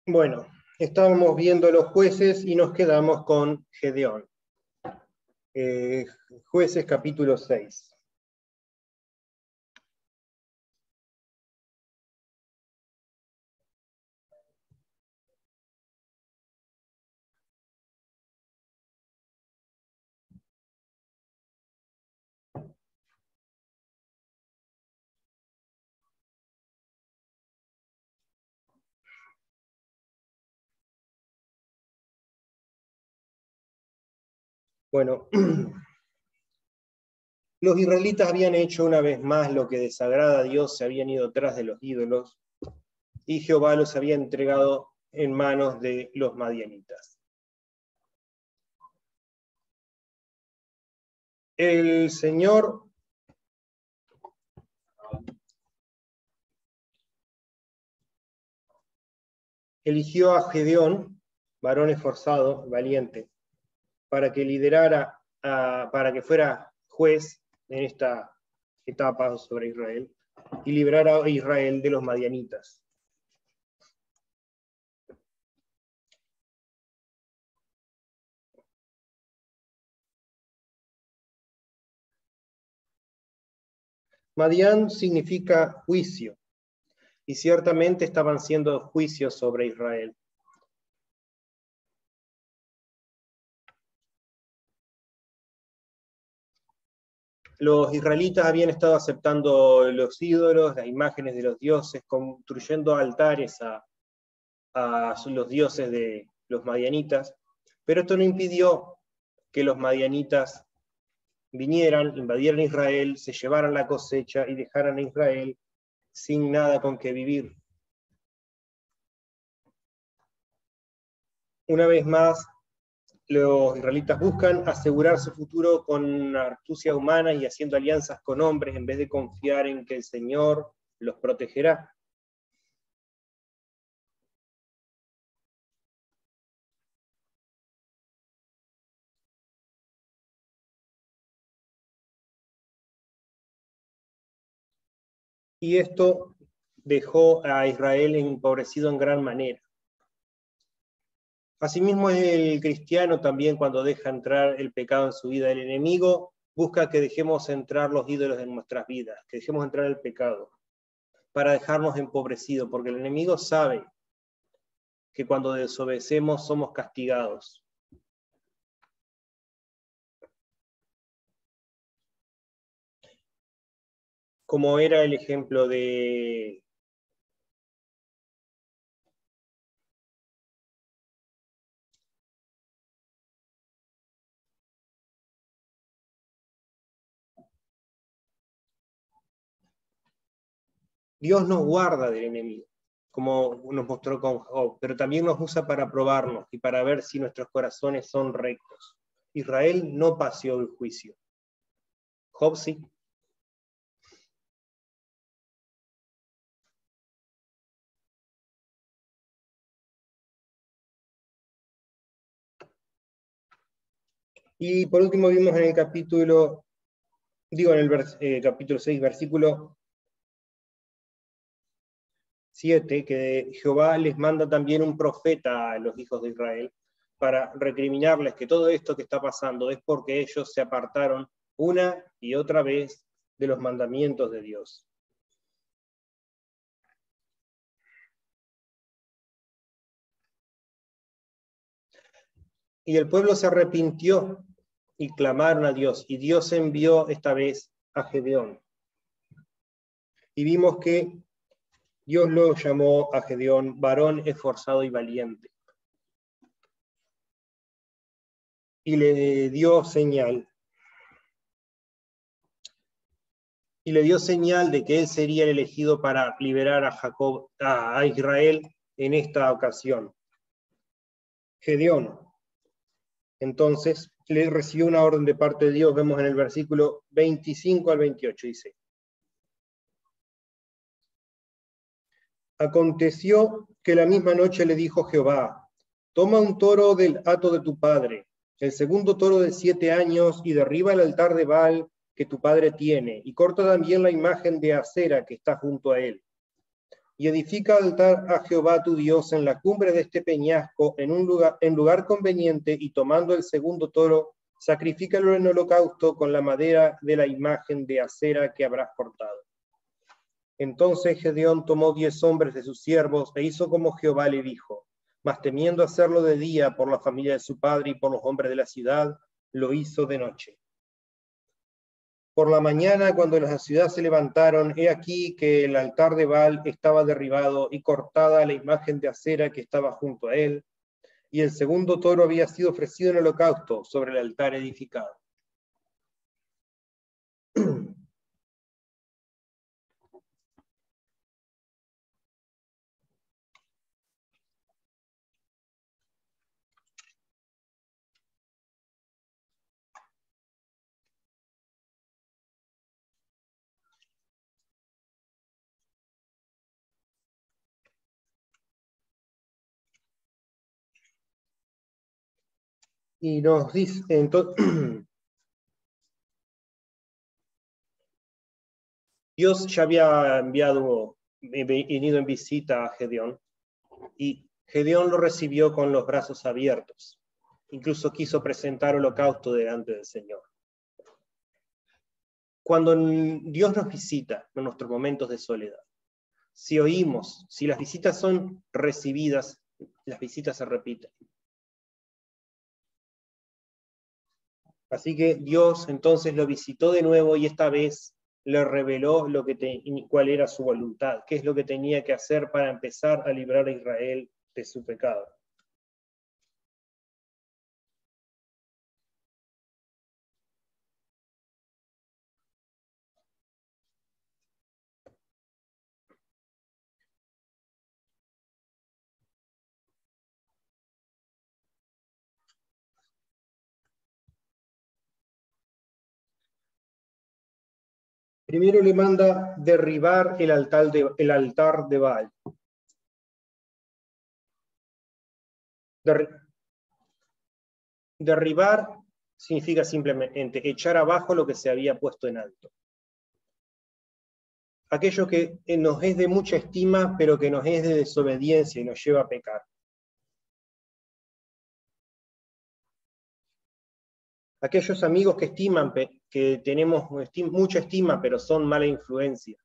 Bueno, estábamos viendo los jueces y nos quedamos con Gedeón. Jueces capítulo 6. Bueno, los israelitas habían hecho una vez más lo que desagrada a Dios, se habían ido tras de los ídolos, y Jehová los había entregado en manos de los madianitas. El Señor eligió a Gedeón, varón esforzado, valiente, para que liderara, para que fuera juez en esta etapa sobre Israel y librara a Israel de los madianitas. Madián significa juicio, y ciertamente estaban siendo juicios sobre Israel. Los israelitas habían estado aceptando los ídolos, las imágenes de los dioses, construyendo altares a los dioses de los madianitas, pero esto no impidió que los madianitas vinieran, invadieran Israel, se llevaran la cosecha y dejaran a Israel sin nada con que vivir. Una vez más, los israelitas buscan asegurar su futuro con astucia humana y haciendo alianzas con hombres en vez de confiar en que el Señor los protegerá. Y esto dejó a Israel empobrecido en gran manera. Asimismo, el cristiano también, cuando deja entrar el pecado en su vida, el enemigo busca que dejemos entrar los ídolos en nuestras vidas, que dejemos entrar el pecado, para dejarnos empobrecidos, porque el enemigo sabe que cuando desobedecemos somos castigados. Como era el ejemplo de Dios nos guarda del enemigo, como nos mostró con Job, pero también nos usa para probarnos y para ver si nuestros corazones son rectos. Israel no paseó el juicio. Job sí. Y por último vimos en el capítulo 6, versículo 7, que Jehová les manda también un profeta a los hijos de Israel para recriminarles que todo esto que está pasando es porque ellos se apartaron una y otra vez de los mandamientos de Dios. Y el pueblo se arrepintió y clamaron a Dios, y Dios envió esta vez a Gedeón. Y vimos que Dios lo llamó a Gedeón varón esforzado y valiente. Y le dio señal. Y le dio señal de que él sería el elegido para liberar a Israel en esta ocasión. Gedeón, entonces, le recibió una orden de parte de Dios, vemos en el versículo 25 al 28, dice: Aconteció que la misma noche le dijo Jehová: toma un toro del hato de tu padre, el segundo toro de 7 años, y derriba el altar de Baal que tu padre tiene, y corta también la imagen de acera que está junto a él. y edifica altar a Jehová tu Dios en la cumbre de este peñasco, en lugar conveniente, y tomando el segundo toro, sacrifícalo en holocausto con la madera de la imagen de acera que habrás cortado. Entonces Gedeón tomó 10 hombres de sus siervos e hizo como Jehová le dijo, mas temiendo hacerlo de día por la familia de su padre y por los hombres de la ciudad, lo hizo de noche. Por la mañana, cuando las ciudades se levantaron, he aquí que el altar de Baal estaba derribado y cortada la imagen de acera que estaba junto a él, y el segundo toro había sido ofrecido en holocausto sobre el altar edificado. Y nos dice, entonces, Dios ya había venido en visita a Gedeón, y Gedeón lo recibió con los brazos abiertos. Incluso quiso presentar holocausto delante del Señor. Cuando Dios nos visita en nuestros momentos de soledad, si oímos, si las visitas son recibidas, las visitas se repiten. Así que Dios entonces lo visitó de nuevo y esta vez le reveló cuál era su voluntad, qué es lo que tenía que hacer para empezar a librar a Israel de su pecado. Primero le manda derribar el altar de Baal. Derribar significa simplemente echar abajo lo que se había puesto en alto. Aquello que nos es de mucha estima, pero que nos es de desobediencia y nos lleva a pecar. Aquellos amigos que estiman, que tenemos mucha estima, pero son mala influencia.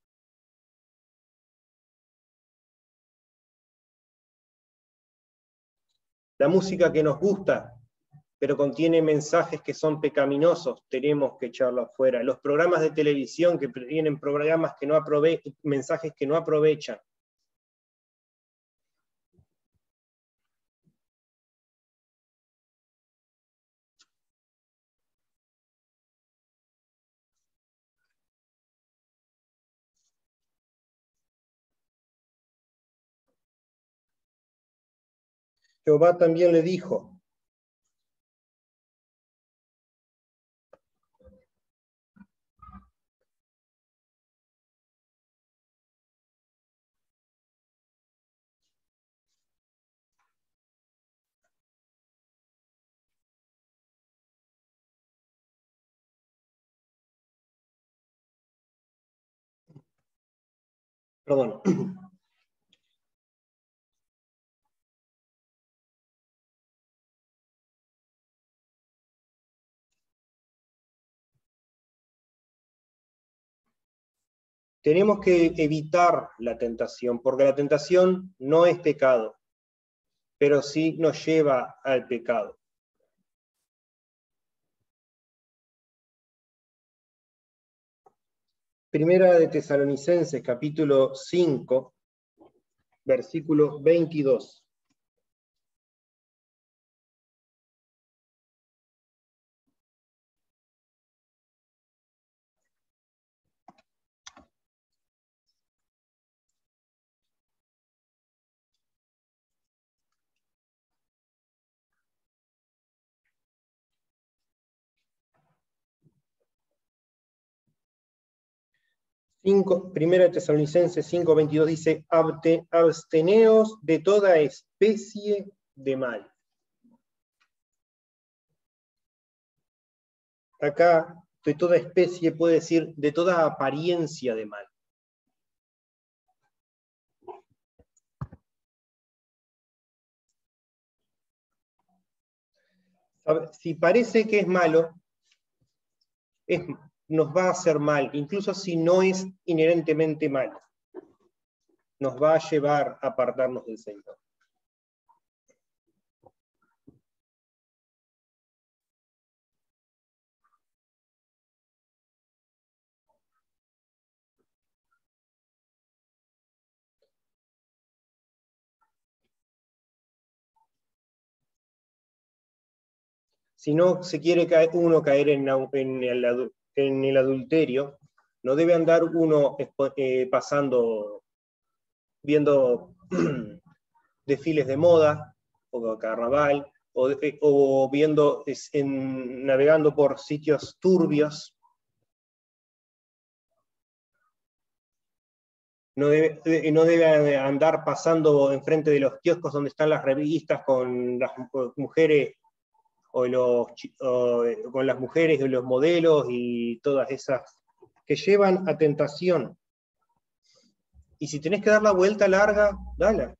La música que nos gusta, pero contiene mensajes que son pecaminosos, tenemos que echarlo afuera. Los programas de televisión que tienen mensajes que no aprovechan. Jehová también le dijo, perdón, tenemos que evitar la tentación, porque la tentación no es pecado, pero sí nos lleva al pecado. Primera de Tesalonicenses, capítulo 5, versículo 22. Primera de Tesalonicenses 5:22 dice, absteneos de toda especie de mal. Acá, de toda especie puede decir de toda apariencia de mal. A ver, si parece que es malo, nos va a hacer mal, incluso si no es inherentemente malo. Nos va a llevar a apartarnos del Señor. Si no se quiere uno caer en el adulterio, no debe andar uno pasando, viendo desfiles de moda, o carnaval, o viendo, navegando por sitios turbios. No debe andar pasando enfrente de los kioscos donde están las revistas con las mujeres con las mujeres de los modelos y todas esas que llevan a tentación. Y si tenés que dar la vuelta larga, dala.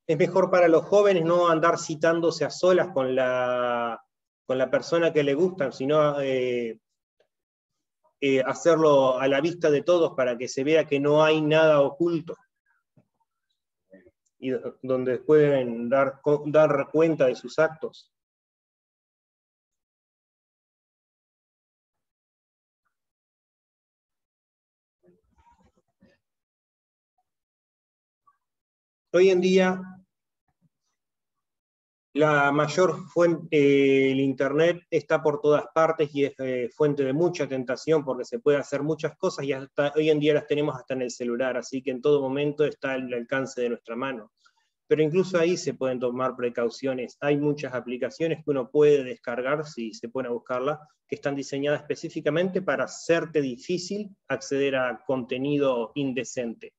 Es mejor para los jóvenes no andar citándose a solas con la persona que le gustan, sino hacerlo a la vista de todos para que se vea que no hay nada oculto. Y donde pueden dar cuenta de sus actos. Hoy en día, la mayor fuente, el Internet está por todas partes y es fuente de mucha tentación porque se puede hacer muchas cosas y hasta hoy en día las tenemos hasta en el celular, así que en todo momento está al alcance de nuestra mano. Pero incluso ahí se pueden tomar precauciones. Hay muchas aplicaciones que uno puede descargar, si se pone a buscarla, que están diseñadas específicamente para hacerte difícil acceder a contenido indecente.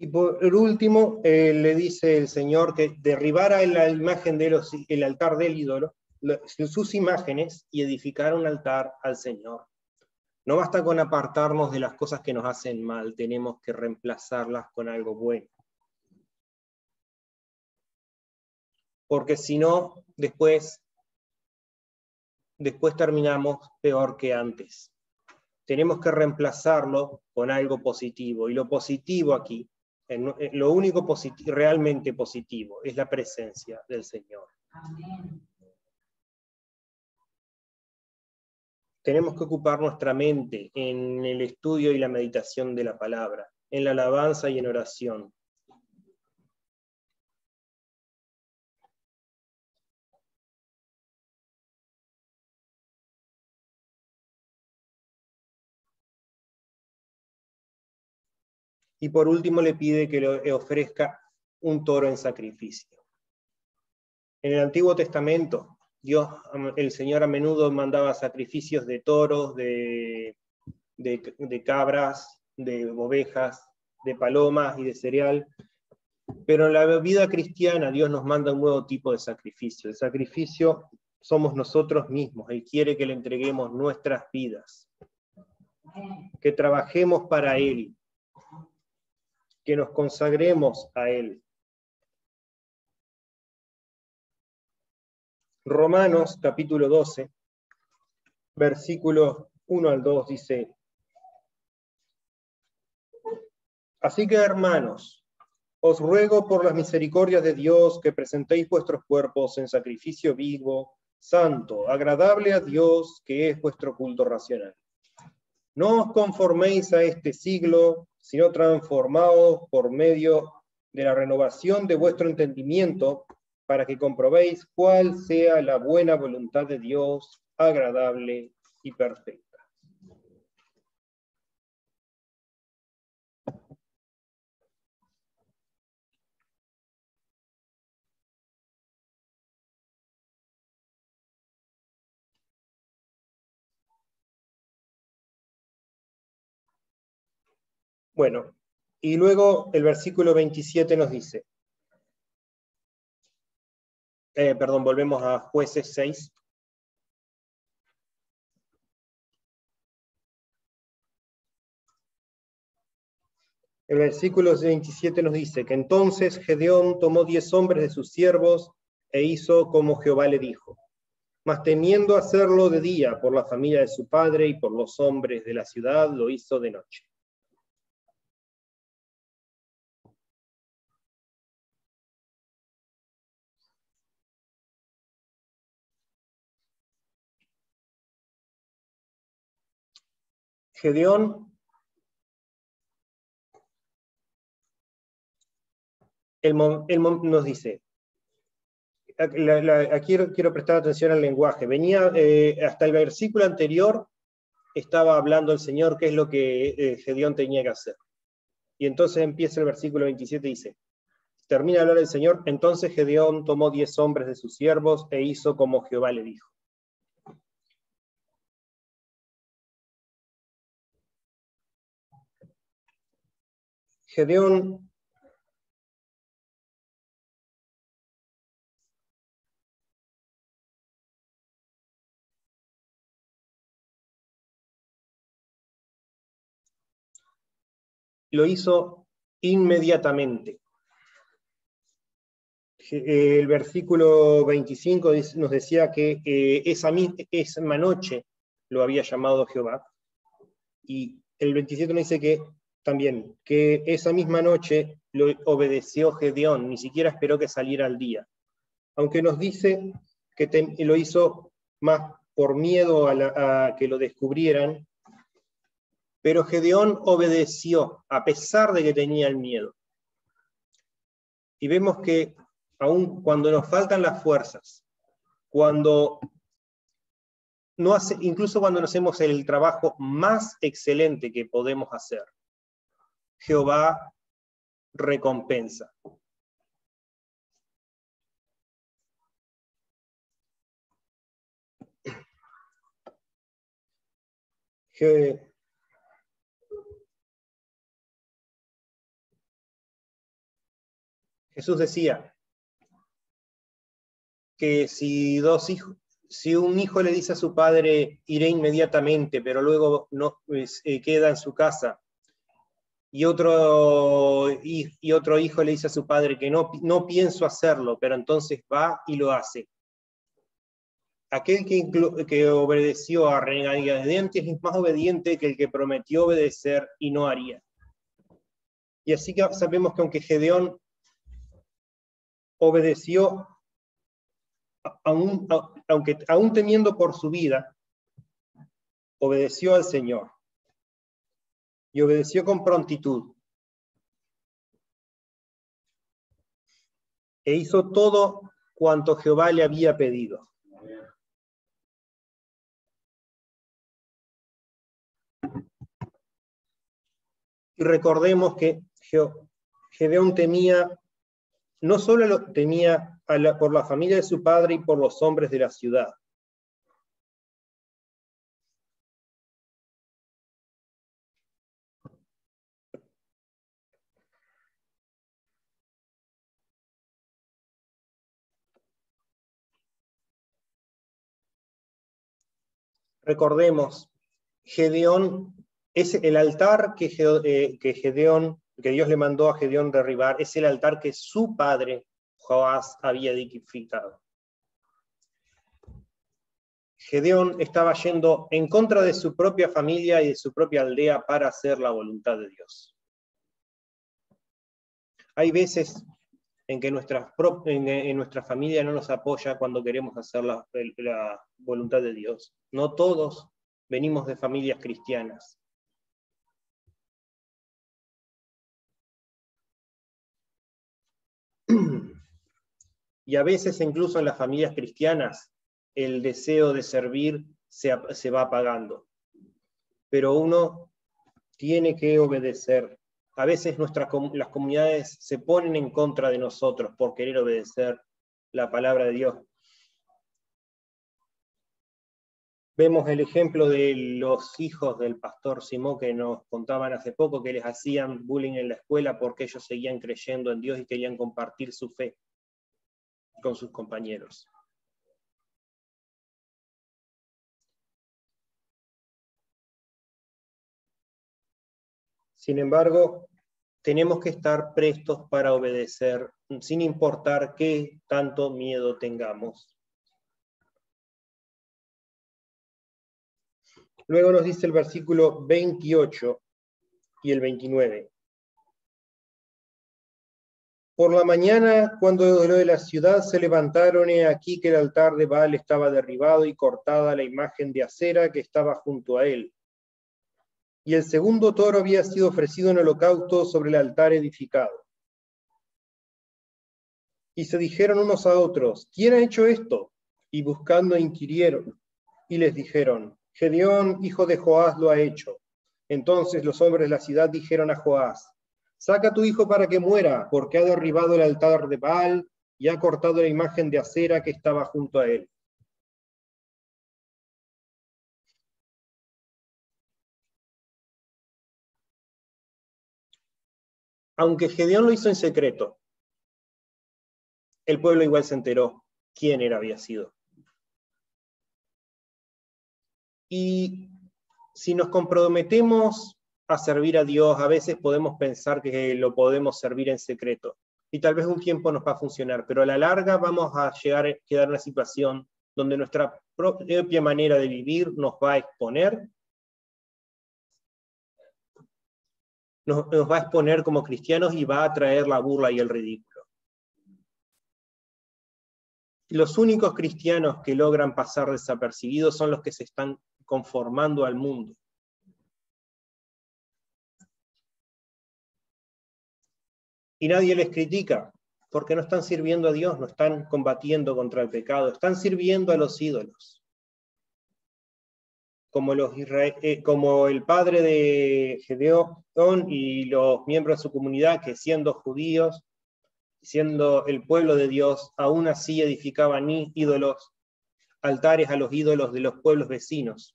Y por último, le dice el Señor que derribara la imagen el altar del ídolo, sus imágenes, y edificara un altar al Señor. No basta con apartarnos de las cosas que nos hacen mal, tenemos que reemplazarlas con algo bueno. Porque si no, después terminamos peor que antes. Tenemos que reemplazarlo con algo positivo, y lo positivo aquí, lo único realmente positivo, es la presencia del Señor. Amén. Tenemos que ocupar nuestra mente en el estudio y la meditación de la palabra, en la alabanza y en oración. Y por último le pide que le ofrezca un toro en sacrificio. En el Antiguo Testamento, el Señor a menudo mandaba sacrificios de toros, de cabras, de ovejas, de palomas y de cereal. Pero en la vida cristiana Dios nos manda un nuevo tipo de sacrificio. El sacrificio somos nosotros mismos. Él quiere que le entreguemos nuestras vidas, que trabajemos para Él, que nos consagremos a Él. Romanos capítulo 12, versículos 1 al 2 dice: Así que, hermanos, os ruego por las misericordias de Dios que presentéis vuestros cuerpos en sacrificio vivo, santo, agradable a Dios, que es vuestro culto racional. No os conforméis a este siglo, sino transformaos por medio de la renovación de vuestro entendimiento, para que comprobéis cuál sea la buena voluntad de Dios, agradable y perfecta. Bueno, Y luego el versículo 27 nos dice, volvemos a Jueces 6. El versículo 27 nos dice que entonces Gedeón tomó 10 hombres de sus siervos e hizo como Jehová le dijo. Mas temiendo hacerlo de día por la familia de su padre y por los hombres de la ciudad, lo hizo de noche. Gedeón, nos dice, aquí quiero prestar atención al lenguaje, venía hasta el versículo anterior, estaba hablando el Señor qué es lo que Gedeón tenía que hacer. Y entonces empieza el versículo 27 y dice, termina de hablar el Señor, entonces Gedeón tomó 10 hombres de sus siervos e hizo como Jehová le dijo. Gedeón lo hizo inmediatamente. El versículo 25 nos decía que esa misma noche lo había llamado Jehová. Y el 27 nos dice que también, que esa misma noche lo obedeció Gedeón, ni siquiera esperó que saliera al día. Aunque nos dice que lo hizo más por miedo a que lo descubrieran, pero Gedeón obedeció a pesar de que tenía el miedo. Y vemos que aun cuando nos faltan las fuerzas, incluso cuando no hacemos el trabajo más excelente que podemos hacer, Jehová recompensa. Jesús decía que si un hijo le dice a su padre, iré inmediatamente, pero luego no queda en su casa, y otro hijo le dice a su padre que no pienso hacerlo, pero entonces va y lo hace. Aquel que obedeció a regañadientes es más obediente que el que prometió obedecer y no haría. Y así que sabemos que aunque Gedeón obedeció, aunque aún temiendo por su vida, obedeció al Señor. Y obedeció con prontitud. E hizo todo cuanto Jehová le había pedido. Y recordemos que Gedeón temía, no solo lo temía por la familia de su padre y por los hombres de la ciudad. Recordemos, Gedeón es el altar que Dios le mandó a Gedeón derribar, es el altar que su padre Joás había edificado. Gedeón estaba yendo en contra de su propia familia y de su propia aldea para hacer la voluntad de Dios. Hay veces en que en nuestra familia no nos apoya cuando queremos hacer la voluntad de Dios. No todos venimos de familias cristianas. Y a veces incluso en las familias cristianas el deseo de servir se va apagando. Pero uno tiene que obedecer. A veces las comunidades se ponen en contra de nosotros por querer obedecer la palabra de Dios. Vemos el ejemplo de los hijos del pastor Simó que nos contaban hace poco que les hacían bullying en la escuela porque ellos seguían creyendo en Dios y querían compartir su fe con sus compañeros. Sin embargo, tenemos que estar prestos para obedecer, sin importar qué tanto miedo tengamos. Luego nos dice el versículo 28 y el 29. Por la mañana, cuando de la ciudad se levantaron, he aquí que el altar de Baal estaba derribado y cortada la imagen de acera que estaba junto a él. Y el segundo toro había sido ofrecido en holocausto sobre el altar edificado. Y se dijeron unos a otros, ¿quién ha hecho esto? Y buscando inquirieron, y les dijeron, Gedeón, hijo de Joás, lo ha hecho. Entonces los hombres de la ciudad dijeron a Joás, saca a tu hijo para que muera, porque ha derribado el altar de Baal y ha cortado la imagen de acera que estaba junto a él. Aunque Gedeón lo hizo en secreto, el pueblo igual se enteró quién había sido. Y si nos comprometemos a servir a Dios, a veces podemos pensar que lo podemos servir en secreto. Y tal vez un tiempo nos va a funcionar, pero a la larga vamos a llegar a quedar en una situación donde nuestra propia manera de vivir nos va a exponer, nos va a exponer como cristianos y va a traer la burla y el ridículo. Los únicos cristianos que logran pasar desapercibidos son los que se están conformando al mundo. Y nadie les critica, porque no están sirviendo a Dios, no están combatiendo contra el pecado, están sirviendo a los ídolos. Como el padre de Gedeón y los miembros de su comunidad, que siendo judíos, siendo el pueblo de Dios, aún así edificaban ídolos, altares a los ídolos de los pueblos vecinos,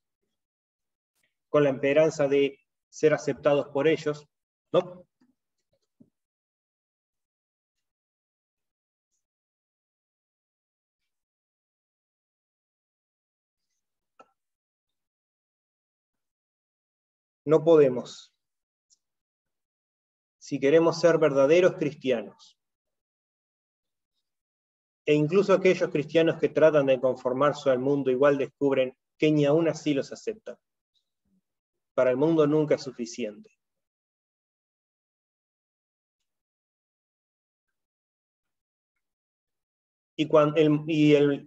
con la esperanza de ser aceptados por ellos, ¿no? No podemos. Si queremos ser verdaderos cristianos, e incluso aquellos cristianos que tratan de conformarse al mundo igual descubren que ni aún así los aceptan. Para el mundo nunca es suficiente.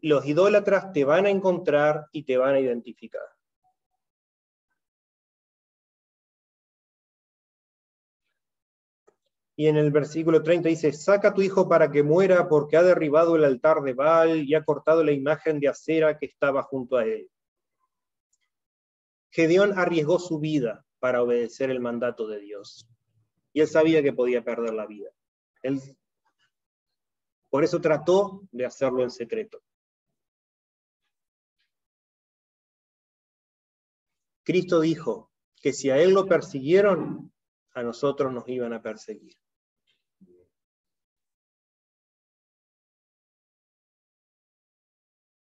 Los idólatras te van a encontrar y te van a identificar. Y en el versículo 30 dice, saca a tu hijo para que muera porque ha derribado el altar de Baal y ha cortado la imagen de acera que estaba junto a él. Gedeón arriesgó su vida para obedecer el mandato de Dios. Y él sabía que podía perder la vida. Por eso trató de hacerlo en secreto. Cristo dijo que si a él lo persiguieron, a nosotros nos iban a perseguir.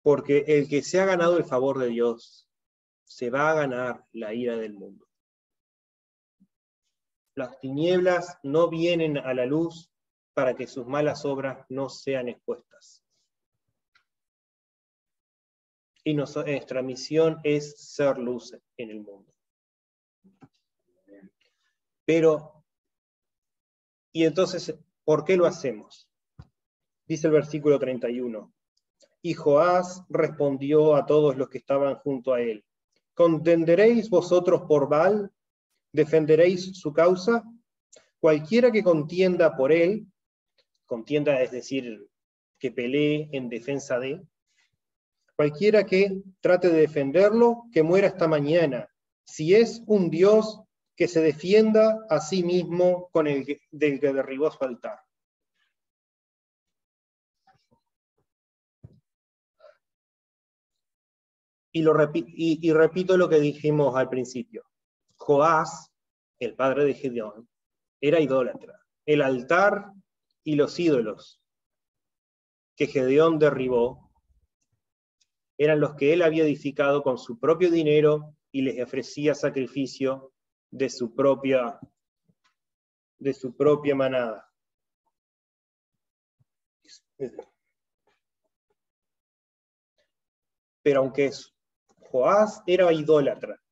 Porque el que se ha ganado el favor de Dios, se va a ganar la ira del mundo. Las tinieblas no vienen a la luz para que sus malas obras no sean expuestas. Y nuestra misión es ser luz en el mundo. Pero, ¿y entonces por qué lo hacemos? Dice el versículo 31. Y Joás respondió a todos los que estaban junto a él, ¿contenderéis vosotros por Baal? ¿Defenderéis su causa? Cualquiera que contienda por él, contienda es decir, que pelee en defensa de, cualquiera que trate de defenderlo, que muera esta mañana. Si es un Dios, que se defienda a sí mismo con el del que derribó su altar. Y repito lo que dijimos al principio. Joás, el padre de Gedeón, era idólatra. El altar y los ídolos que Gedeón derribó eran los que él había edificado con su propio dinero y les ofrecía sacrificio de su propia manada. Pero aunque Joás era idólatra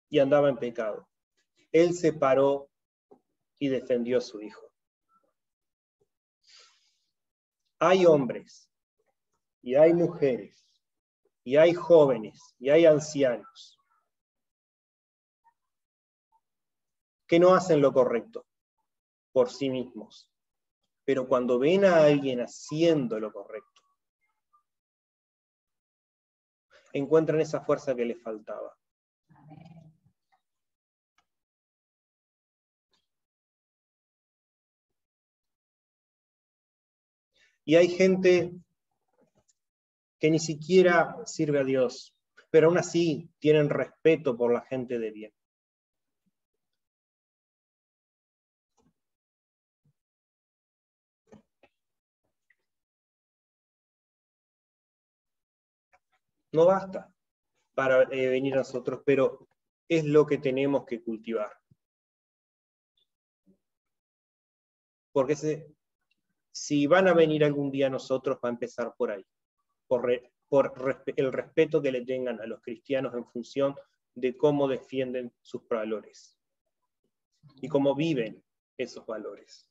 y andaba en pecado, él se paró y defendió a su hijo. Hay hombres y hay mujeres y hay jóvenes y hay ancianos que no hacen lo correcto por sí mismos, pero cuando ven a alguien haciendo lo correcto, encuentran esa fuerza que les faltaba. Y hay gente que ni siquiera sirve a Dios, pero aún así tienen respeto por la gente de bien. No basta para venir a nosotros, pero es lo que tenemos que cultivar. Porque si van a venir algún día a nosotros, va a empezar por ahí, por el respeto que le tengan a los cristianos en función de cómo defienden sus valores y cómo viven esos valores.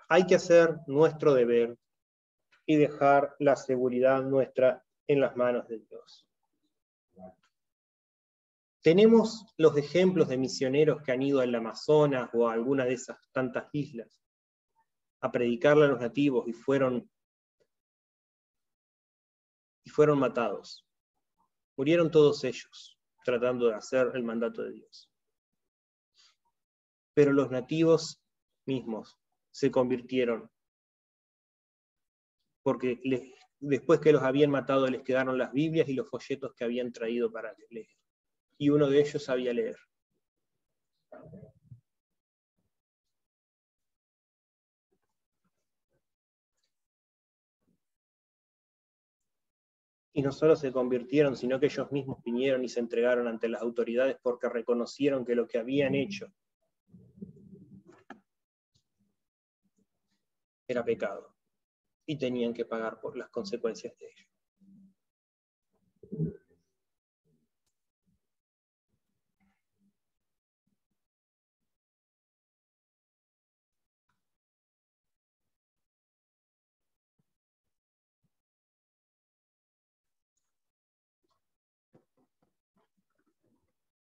Hay que hacer nuestro deber y dejar la seguridad nuestra en las manos de Dios. Tenemos los ejemplos de misioneros que han ido al Amazonas o a alguna de esas tantas islas a predicarle a los nativos y fueron matados. Murieron todos ellos tratando de hacer el mandato de Dios. Pero los nativos mismos se convirtieron porque después que los habían matado les quedaron las Biblias y los folletos que habían traído para leer. Y uno de ellos sabía leer. Y no solo se convirtieron, sino que ellos mismos vinieron y se entregaron ante las autoridades porque reconocieron que lo que habían hecho era pecado y tenían que pagar por las consecuencias de ello.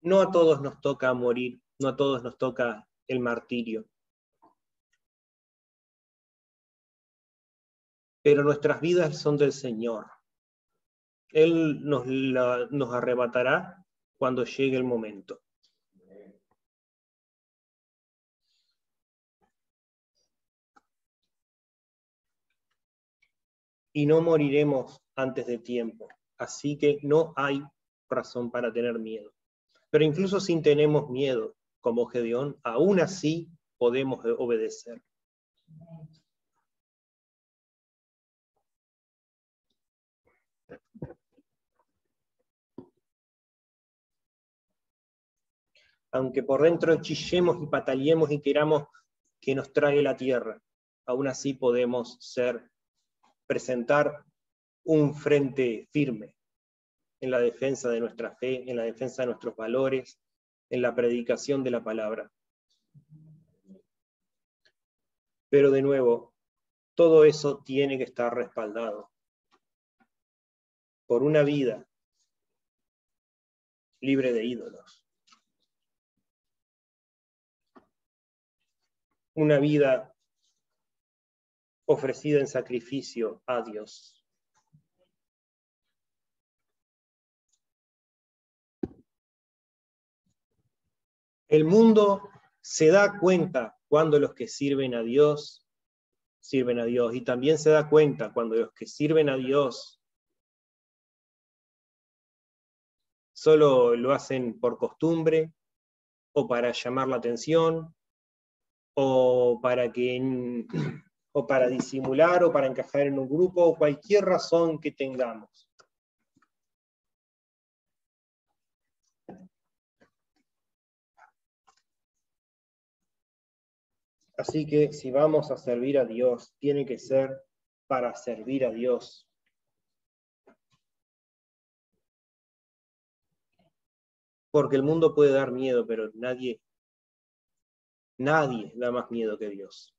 No a todos nos toca morir, no a todos nos toca el martirio. Pero nuestras vidas son del Señor. Él nos arrebatará cuando llegue el momento. Y no moriremos antes de tiempo, así que no hay razón para tener miedo. Pero incluso si tenemos miedo, como Gedeón, aún así podemos obedecer. Aunque por dentro chillemos y pataleemos y queramos que nos trague la tierra, aún así podemos presentar un frente firme en la defensa de nuestra fe, en la defensa de nuestros valores, en la predicación de la palabra. Pero de nuevo, todo eso tiene que estar respaldado por una vida libre de ídolos. Una vida ofrecida en sacrificio a Dios. El mundo se da cuenta cuando los que sirven a Dios sirven a Dios. Y también se da cuenta cuando los que sirven a Dios solo lo hacen por costumbre, o para llamar la atención, o para disimular, o para encajar en un grupo, o cualquier razón que tengamos. Así que si vamos a servir a Dios, tiene que ser para servir a Dios. Porque el mundo puede dar miedo, pero nadie da más miedo que Dios.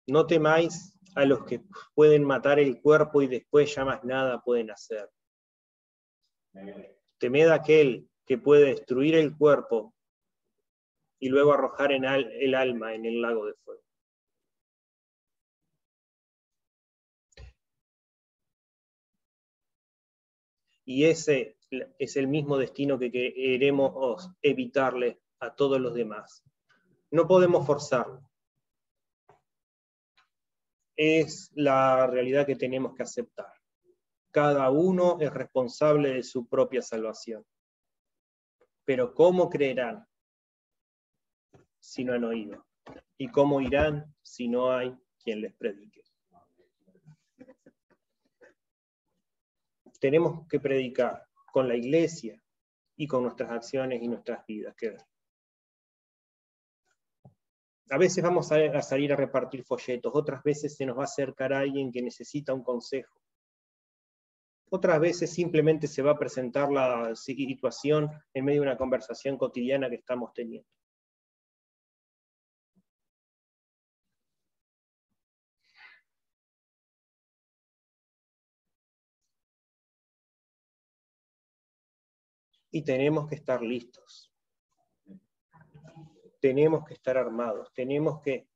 No temáis a los que pueden matar el cuerpo y después ya más nada pueden hacer. Temed a aquel que puede destruir el cuerpo y luego arrojar el alma en el lago de fuego. Y ese es el mismo destino que queremos evitarle a todos los demás. No podemos forzarlo. Es la realidad que tenemos que aceptar. Cada uno es responsable de su propia salvación. Pero ¿cómo creerán si no han oído? ¿Y cómo irán si no hay quien les predique? Tenemos que predicar con la iglesia y con nuestras acciones y nuestras vidas. A veces vamos a salir a repartir folletos, otras veces se nos va a acercar alguien que necesita un consejo. Otras veces simplemente se va a presentar la situación en medio de una conversación cotidiana que estamos teniendo. Y tenemos que estar listos. Tenemos que estar armados. Tenemos que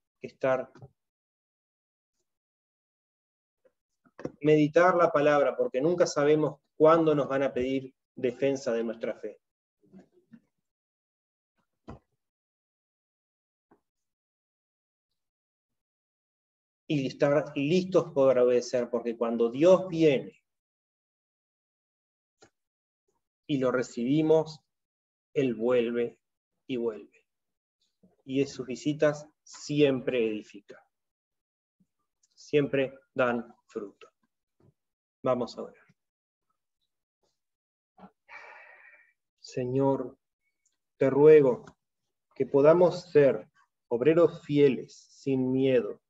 meditar la palabra, porque nunca sabemos cuándo nos van a pedir defensa de nuestra fe. Y estar listos para obedecer, porque cuando Dios viene y lo recibimos, Él vuelve y vuelve. Y sus visitas siempre edifican. Siempre dan fruto. Vamos a orar. Señor, te ruego que podamos ser obreros fieles, sin miedo.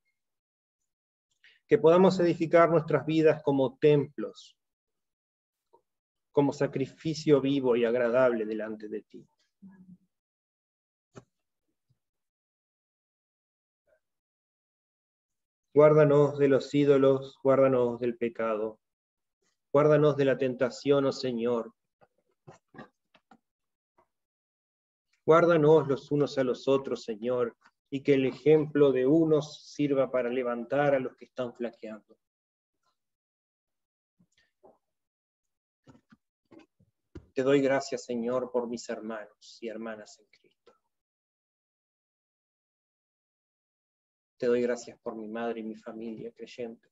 Que podamos edificar nuestras vidas como templos, como sacrificio vivo y agradable delante de ti. Guárdanos de los ídolos, guárdanos del pecado, guárdanos de la tentación, oh Señor. Guárdanos los unos a los otros, Señor, y que el ejemplo de unos sirva para levantar a los que están flaqueando. Te doy gracias, Señor, por mis hermanos y hermanas en Cristo. Te doy gracias por mi madre y mi familia creyente.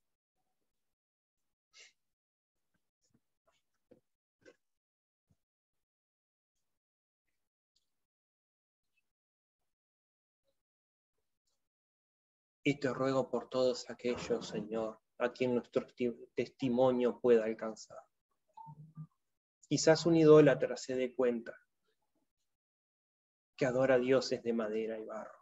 Y te ruego por todos aquellos, Señor, a quien nuestro testimonio pueda alcanzar. Quizás un idólatra se dé cuenta que adora a dioses de madera y barro.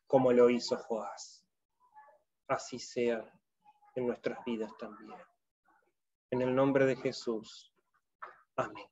Como lo hizo Joás. Así sea en nuestras vidas también. En el nombre de Jesús. Amén.